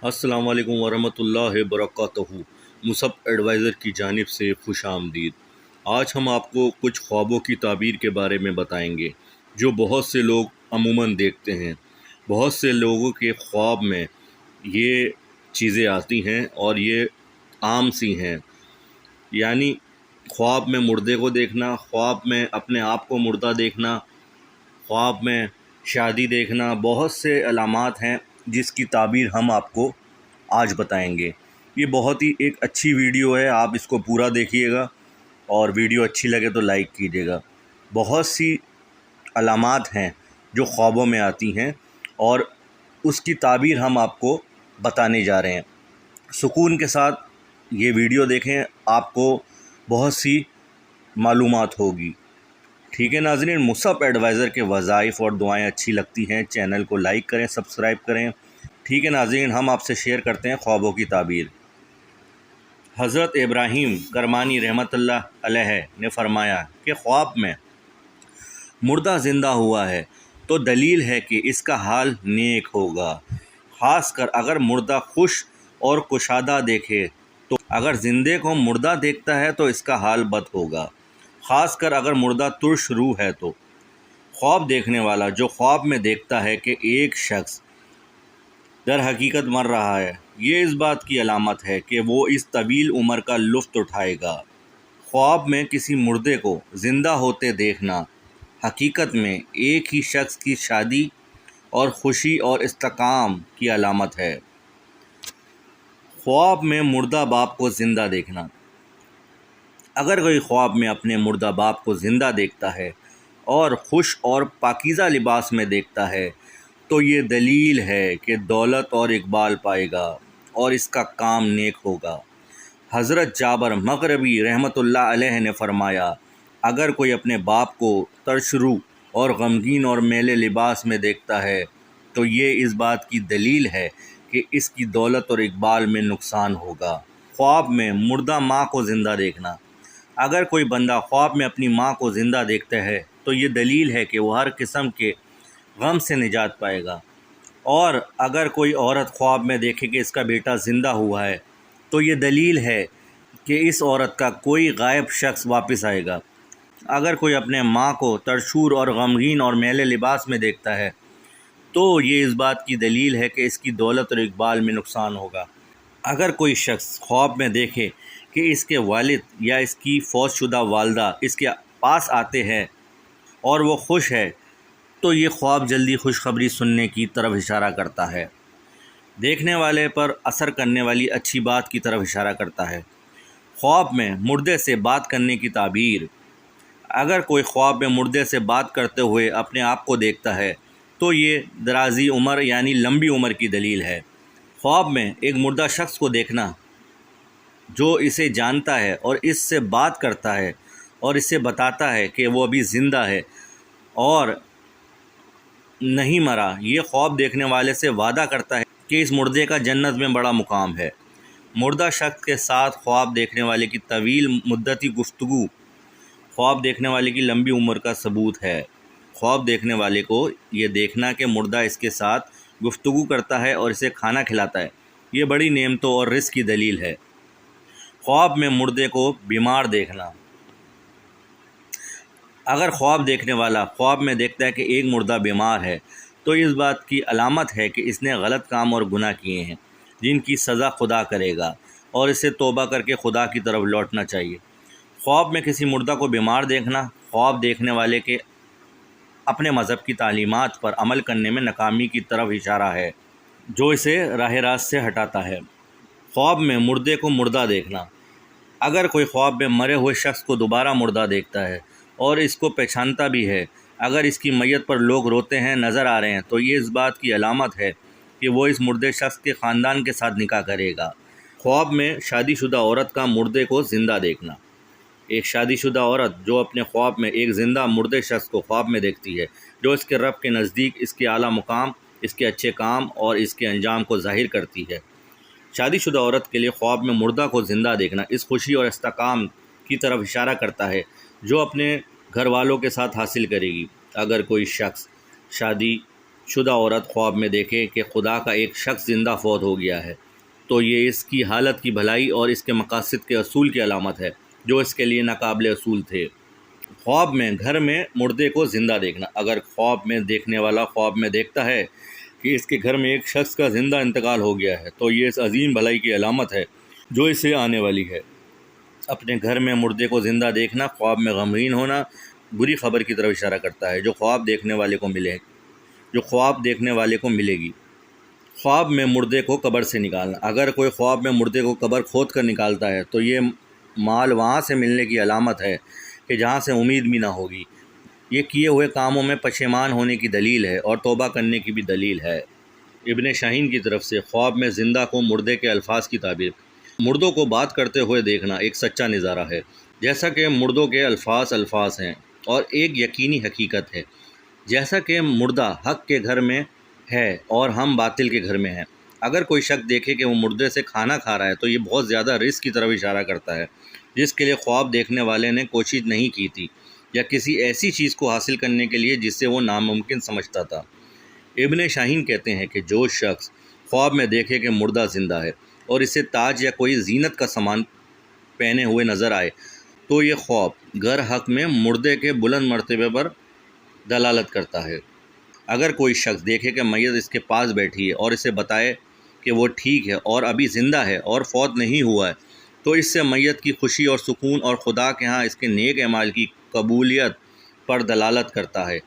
السلام علیکم ورحمۃ اللہ وبرکاتہ۔ مصعب ایڈوائزر کی جانب سے خوش آمدید۔ آج ہم آپ کو کچھ خوابوں کی تعبیر کے بارے میں بتائیں گے جو بہت سے لوگ عموماً دیکھتے ہیں۔ بہت سے لوگوں کے خواب میں یہ چیزیں آتی ہیں اور یہ عام سی ہیں، یعنی خواب میں مردے کو دیکھنا، خواب میں اپنے آپ کو مردہ دیکھنا، خواب میں شادی دیکھنا، بہت سے علامات ہیں جس کی تعبیر ہم آپ کو آج بتائیں گے۔ یہ بہت ہی ایک اچھی ویڈیو ہے، آپ اس کو پورا دیکھیے گا اور ویڈیو اچھی لگے تو لائک کیجیے گا۔ بہت سی علامات ہیں جو خوابوں میں آتی ہیں اور اس کی تعبیر ہم آپ کو بتانے جا رہے ہیں۔ سکون کے ساتھ یہ ویڈیو دیکھیں، آپ کو بہت سی معلومات ہوگی۔ ٹھیک ہے ناظرین، مصعب ایڈوائزر کے وظائف اور دعائیں اچھی لگتی ہیں چینل کو لائک کریں، سبسکرائب کریں۔ ٹھیک ہے ناظرین، ہم آپ سے شیئر کرتے ہیں خوابوں کی تعبیر۔ حضرت ابراہیم کرمانی رحمۃ اللہ علیہ نے فرمایا کہ خواب میں مردہ زندہ ہوا ہے تو دلیل ہے کہ اس کا حال نیک ہوگا، خاص کر اگر مردہ خوش اور کشادہ دیکھے تو اگر زندے کو مردہ دیکھتا ہے تو اس کا حال بد ہوگا، خاص کر اگر مردہ ترش روح ہے تو۔ خواب دیکھنے والا جو خواب میں دیکھتا ہے کہ ایک شخص در حقیقت مر رہا ہے، یہ اس بات کی علامت ہے کہ وہ اس طویل عمر کا لطف اٹھائے گا۔ خواب میں کسی مردے کو زندہ ہوتے دیکھنا حقیقت میں ایک ہی شخص کی شادی اور خوشی اور استحکام کی علامت ہے۔ خواب میں مردہ باپ کو زندہ دیکھنا۔ اگر کوئی خواب میں اپنے مردہ باپ کو زندہ دیکھتا ہے اور خوش اور پاکیزہ لباس میں دیکھتا ہے تو یہ دلیل ہے کہ دولت اور اقبال پائے گا اور اس کا کام نیک ہوگا۔ حضرت جابر مغربی رحمۃ اللہ علیہ نے فرمایا، اگر کوئی اپنے باپ کو ترشرو اور غمگین اور میلے لباس میں دیکھتا ہے تو یہ اس بات کی دلیل ہے کہ اس کی دولت اور اقبال میں نقصان ہوگا۔ خواب میں مردہ ماں کو زندہ دیکھنا۔ اگر کوئی بندہ خواب میں اپنی ماں کو زندہ دیکھتا ہے تو یہ دلیل ہے کہ وہ ہر قسم کے غم سے نجات پائے گا، اور اگر کوئی عورت خواب میں دیکھے کہ اس کا بیٹا زندہ ہوا ہے تو یہ دلیل ہے کہ اس عورت کا کوئی غائب شخص واپس آئے گا۔ اگر کوئی اپنے ماں کو ترشور اور غمگین اور میلے لباس میں دیکھتا ہے تو یہ اس بات کی دلیل ہے کہ اس کی دولت اور اقبال میں نقصان ہوگا۔ اگر کوئی شخص خواب میں دیکھے کہ اس کے والد یا اس کی فوت شدہ والدہ اس کے پاس آتے ہیں اور وہ خوش ہے تو یہ خواب جلدی خوشخبری سننے کی طرف اشارہ کرتا ہے، دیکھنے والے پر اثر کرنے والی اچھی بات کی طرف اشارہ کرتا ہے۔ خواب میں مردے سے بات کرنے کی تعبیر۔ اگر کوئی خواب میں مردے سے بات کرتے ہوئے اپنے آپ کو دیکھتا ہے تو یہ درازی عمر یعنی لمبی عمر کی دلیل ہے۔ خواب میں ایک مردہ شخص کو دیکھنا جو اسے جانتا ہے اور اس سے بات کرتا ہے اور اسے بتاتا ہے کہ وہ ابھی زندہ ہے اور نہیں مرا، یہ خواب دیکھنے والے سے وعدہ کرتا ہے کہ اس مردے کا جنت میں بڑا مقام ہے۔ مردہ شخص کے ساتھ خواب دیکھنے والے کی طویل مدتی گفتگو خواب دیکھنے والے کی لمبی عمر کا ثبوت ہے۔ خواب دیکھنے والے کو یہ دیکھنا کہ مردہ اس کے ساتھ گفتگو کرتا ہے اور اسے کھانا کھلاتا ہے، یہ بڑی نعمتوں اور رزق کی دلیل ہے۔ خواب میں مردے کو بیمار دیکھنا۔ اگر خواب دیکھنے والا خواب میں دیکھتا ہے کہ ایک مردہ بیمار ہے تو اس بات کی علامت ہے کہ اس نے غلط کام اور گناہ کیے ہیں جن کی سزا خدا کرے گا اور اسے توبہ کر کے خدا کی طرف لوٹنا چاہیے۔ خواب میں کسی مردہ کو بیمار دیکھنا خواب دیکھنے والے کے اپنے مذہب کی تعلیمات پر عمل کرنے میں ناکامی کی طرف اشارہ ہے جو اسے راہ راست سے ہٹاتا ہے۔ خواب میں مردے کو مردہ دیکھنا۔ اگر کوئی خواب میں مرے ہوئے شخص کو دوبارہ مردہ دیکھتا ہے اور اس کو پہچانتا بھی ہے، اگر اس کی میت پر لوگ روتے ہیں نظر آ رہے ہیں تو یہ اس بات کی علامت ہے کہ وہ اس مردے شخص کے خاندان کے ساتھ نکاح کرے گا۔ خواب میں شادی شدہ عورت کا مردے کو زندہ دیکھنا۔ ایک شادی شدہ عورت جو اپنے خواب میں ایک زندہ مردے شخص کو خواب میں دیکھتی ہے جو اس کے رب کے نزدیک اس کے اعلیٰ مقام، اس کے اچھے کام اور اس کے انجام کو ظاہر کرتی ہے۔ شادی شدہ عورت کے لیے خواب میں مردہ کو زندہ دیکھنا اس خوشی اور استحکام کی طرف اشارہ کرتا ہے جو اپنے گھر والوں کے ساتھ حاصل کرے گی۔ اگر کوئی شخص شادی شدہ عورت خواب میں دیکھے کہ خدا کا ایک شخص زندہ فوت ہو گیا ہے تو یہ اس کی حالت کی بھلائی اور اس کے مقاصد کے اصول کی علامت ہے جو اس کے لیے ناقابل اصول تھے۔ خواب میں گھر میں مردے کو زندہ دیکھنا۔ اگر خواب میں دیکھنے والا خواب میں دیکھتا ہے کہ اس کے گھر میں ایک شخص کا زندہ انتقال ہو گیا ہے تو یہ اس عظیم بھلائی کی علامت ہے جو اسے آنے والی ہے۔ اپنے گھر میں مردے کو زندہ دیکھنا خواب میں غمگین ہونا بری خبر کی طرف اشارہ کرتا ہے جو خواب دیکھنے والے کو ملے گی۔ خواب میں مردے کو قبر سے نکالنا۔ اگر کوئی خواب میں مردے کو قبر کھود کر نکالتا ہے تو یہ مال وہاں سے ملنے کی علامت ہے کہ جہاں سے امید بھی نہ ہوگی۔ یہ کیے ہوئے کاموں میں پشیمان ہونے کی دلیل ہے اور توبہ کرنے کی بھی دلیل ہے۔ ابن شاہین کی طرف سے خواب میں زندہ کو مردے کے الفاظ کی تعبیر۔ مردوں کو بات کرتے ہوئے دیکھنا ایک سچا نظارہ ہے، جیسا کہ مردوں کے الفاظ ہیں اور ایک یقینی حقیقت ہے، جیسا کہ مردہ حق کے گھر میں ہے اور ہم باطل کے گھر میں ہیں۔ اگر کوئی شخص دیکھے کہ وہ مردے سے کھانا کھا رہا ہے تو یہ بہت زیادہ رزق کی طرف اشارہ کرتا ہے جس کے لیے خواب دیکھنے والے نے کوشش نہیں کی تھی، یا کسی ایسی چیز کو حاصل کرنے کے لیے جس سے وہ ناممکن سمجھتا تھا۔ ابن شاہین کہتے ہیں کہ جو شخص خواب میں دیکھے کہ مردہ زندہ ہے اور اسے تاج یا کوئی زینت کا سامان پہنے ہوئے نظر آئے تو یہ خواب گر حق میں مردے کے بلند مرتبے پر دلالت کرتا ہے۔ اگر کوئی شخص دیکھے کہ میت اس کے پاس بیٹھی ہے اور اسے بتائے کہ وہ ٹھیک ہے اور ابھی زندہ ہے اور فوت نہیں ہوا ہے تو اس سے میت کی خوشی اور سکون اور خدا کے ہاں اس کے نیک اعمال کی قبولیت پر دلالت کرتا ہے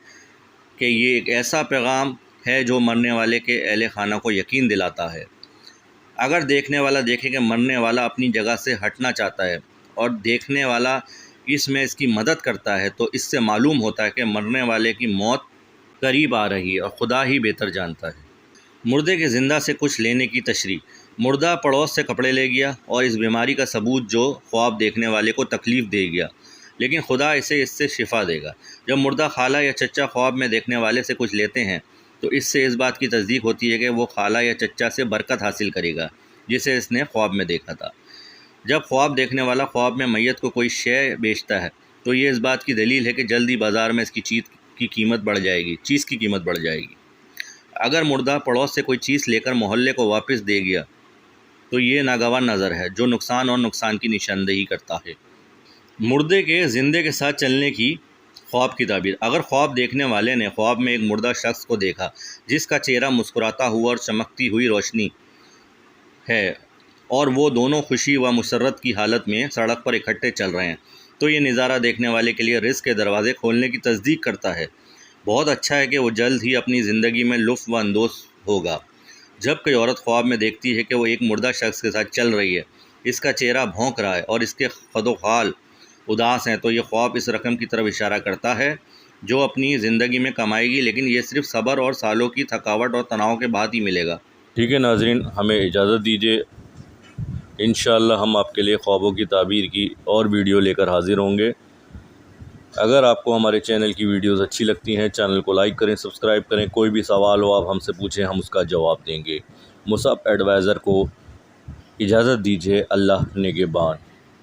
کہ یہ ایک ایسا پیغام ہے جو مرنے والے کے اہل خانہ کو یقین دلاتا ہے۔ اگر دیکھنے والا دیکھے کہ مرنے والا اپنی جگہ سے ہٹنا چاہتا ہے اور دیکھنے والا اس میں اس کی مدد کرتا ہے تو اس سے معلوم ہوتا ہے کہ مرنے والے کی موت قریب آ رہی ہے اور خدا ہی بہتر جانتا ہے۔ مردے کے زندہ سے کچھ لینے کی تشریح۔ مردہ پڑوس سے کپڑے لے گیا اور اس بیماری کا ثبوت جو خواب دیکھنے والے کو تکلیف دے گیا، لیکن خدا اس سے شفا دے گا۔ جب مردہ خالہ یا چچا خواب میں دیکھنے والے سے کچھ لیتے ہیں تو اس سے اس بات کی تصدیق ہوتی ہے کہ وہ خالہ یا چچا سے برکت حاصل کرے گا جسے اس نے خواب میں دیکھا تھا۔ جب خواب دیکھنے والا خواب میں میت کو کوئی شے بیچتا ہے تو یہ اس بات کی دلیل ہے کہ جلدی بازار میں اس کی چیز کی قیمت بڑھ جائے گی۔ اگر مردہ پڑوس سے کوئی چیز لے کر محلے کو واپس دے گیا تو یہ ناگوار نظر ہے جو نقصان اور نقصان کی نشاندہی کرتا ہے۔ مردے کے زندے کے ساتھ چلنے کی خواب کی تعبیر۔ اگر خواب دیکھنے والے نے خواب میں ایک مردہ شخص کو دیکھا جس کا چہرہ مسکراتا ہوا اور چمکتی ہوئی روشنی ہے اور وہ دونوں خوشی و مسرت کی حالت میں سڑک پر اکٹھے چل رہے ہیں تو یہ نظارہ دیکھنے والے کے لیے رزق کے دروازے کھولنے کی تصدیق کرتا ہے۔ بہت اچھا ہے کہ وہ جلد ہی اپنی زندگی میں لطف و اندوز ہوگا۔ جب کوئی عورت خواب میں دیکھتی ہے کہ وہ ایک مردہ شخص کے ساتھ چل رہی ہے، اس کا چہرہ بھونک رہا ہے اور اس کے خد و خال اداس ہیں تو یہ خواب اس رقم کی طرف اشارہ کرتا ہے جو اپنی زندگی میں کمائے گی، لیکن یہ صرف صبر اور سالوں کی تھکاوٹ اور تناؤ کے بعد ہی ملے گا۔ ٹھیک ہے ناظرین، ہمیں اجازت دیجیے، انشاءاللہ ہم آپ کے لیے خوابوں کی تعبیر کی اور ویڈیو لے کر حاضر ہوں گے۔ اگر آپ کو ہمارے چینل کی ویڈیوز اچھی لگتی ہیں چینل کو لائک کریں، سبسکرائب کریں، کوئی بھی سوال ہو آپ ہم سے پوچھیں، ہم اس کا جواب دیں گے۔ مصعب ایڈوائزر کو اجازت دیجیے، اللہ نگہبان۔